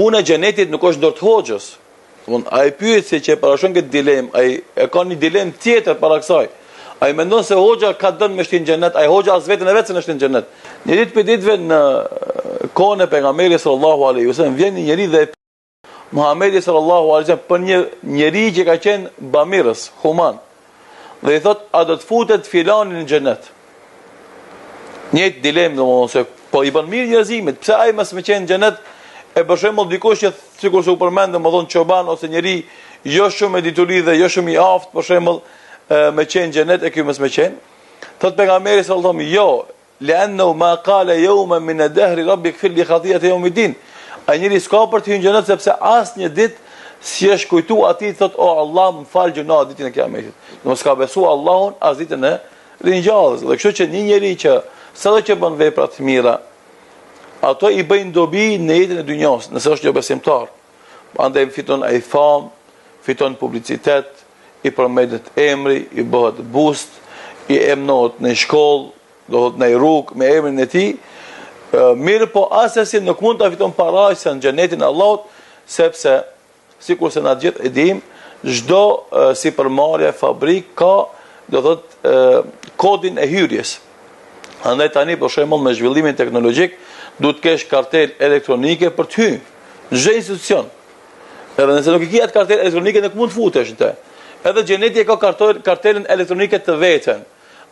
Puna e xhenetit nuk është dorë të hoxhës. Ai pyet se që parashon këtë dilemë, ai e ka një dilemë tjetër para kësaj. Ai mendon se hoxha ka dënë me shtin xhenet, ai hoxha as vetën e vet se në shtin xhenet. Një ditë për ditëve në kohën e pejgamberit sallallahu alaihi wasallam vjen një njeri dhe Muhamedi sallallahu alaihi wasallam për një njeri që ka qenë bamirës, human. Dhe i thot, a do të futet filani në xhenet? Një dilemë domosdoshmë se po i bën mirë njerëzimit, pse ai mos më qenë në xhenet? E për shembull dikush që sikur se u përmend domethënë çoban ose njeri jo shumë me dituri dhe jo shumë i aftë për shembull me qenë xhenet e ky mos më qenë. Thot pejgamberi sallallahu alaihi wasallam, jo, لأنه ما قال يوما من الدهر رب اغفر لي خطيئتي يوم الدين. Ai njeri s'ka për të hyrë në xhenet sepse asnjë ditë si është kujtu atij thot o Allah më fal gjuna ditën e Kiametit. Mos ka besu Allahun as ditën e ringjalljes. Dhe kështu që një njeri që sado që bën vepra të mira, ato i bëjnë dobi në jetën e dynjas, nëse është jo besimtar. Andaj fiton ai famë, fiton publicitet, i përmendet emri, i bëhet boost, i emnohet në shkollë, dohet në rrugë me emrin e tij. Mirë po asesi nuk mund të fiton parajsën në xhenetin e Allahut, sepse sikur se na gjithë e dim, çdo sipërmarrje fabrik ka do thot kodin e hyrjes. Andaj tani për shembull me zhvillimin teknologjik duhet të kesh kartel elektronike për të hyrë në çdo institucion. Edhe nëse nuk i ke atë kartel elektronike nuk mund të futesh në të. Edhe xheneti e ka kartelën elektronike të vetën.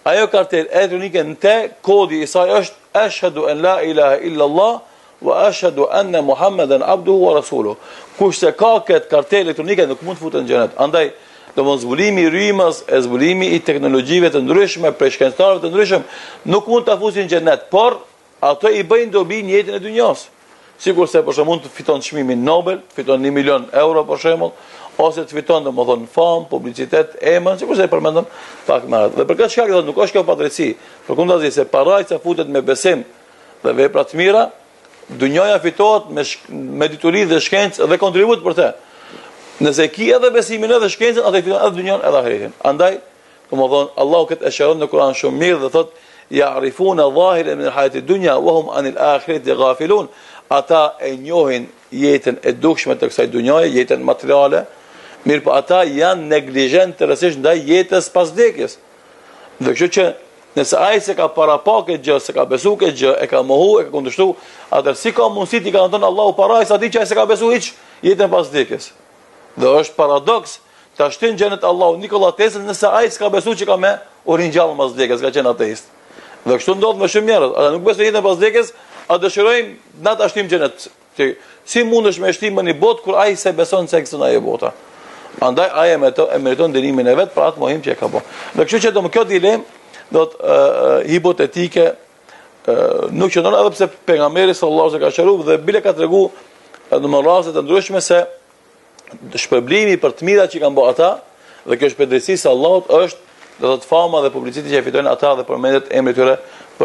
Ajo kartel elektronike në te, kodi i saj është ashhadu an la ilaha illa Allah wa ashhadu anna Muhammeden abduhu wa rasuluhu. Kush se ka këtë kartel elektronike nuk mund të futet në xhenet. Andaj domos zbulimi i rrymës, e zbulimi i teknologjive të ndryshme, prej shkencëtarëve të ndryshëm, nuk mund ta fusin në xhenet, por ato i bëjnë dobi në jetën e dynjas. Sikur se për shembull të fiton çmimin Nobel, fiton 1 milion euro për shembull, ose të fiton domethënë famë, publicitet, emër, sikur se e përmendëm pak më herët. Dhe për këtë shkak nuk është kjo padrejti. Përkundazi se parajsa futet me besim dhe vepra të mira, dynjaja fitohet me dituri dhe shkencë dhe kontribut për të. Nëse ki edhe besimin edhe shkencën, atë fiton edhe dynjan edhe ahiretin. Andaj, domethënë Allahu këtë e shëron në Kur'an shumë mirë dhe thotë ya'rifuna zahiran min al-hayati ad-dunya wa hum 'anil akhirati ghafilun. Ata e njohin jetën e dukshme të kësaj dynjaje, jetën materiale, mirë po ata janë neglizhent të rësisht ndaj jetës pas vdekjes. Dhe kështu që nëse ai se ka para pa këtë gjë, se ka besu këtë gjë, e ka mohu, e ka kundërshtu, atër si ka mundësi ti ka në tonë Allahu parajs ati që ai se ka besu hiç jetën pas vdekjes. Dhe është paradoks të ashtin xhenet Allahu Nikola Tesla nëse ai s'ka besu që ka me urin gjallë pas vdekjes, ka qenë ateist. Dhe kështu ndodh me shumë njerëz, ata nuk besojnë jetën pas vdekjes, a dëshirojmë na ta shtim xhenet. Si mundesh me shtim në botë kur ai se beson se ekziston ajo bota? Andaj ai e meriton dënimin e vet për atë mohim që e ka bërë. Dhe kështu që kjo dilemë do të hipotetike nuk qëndron edhe pse pejgamberi sallallahu alaihi wasallam ka shëruar dhe bile ka treguar në raste të ndryshme se shpërblimi për të mirat që kanë bërë ata dhe kjo shpërdrejtësi se Allahut është do të fama dhe publiciteti që e fitojnë ata dhe përmendet emri i tyre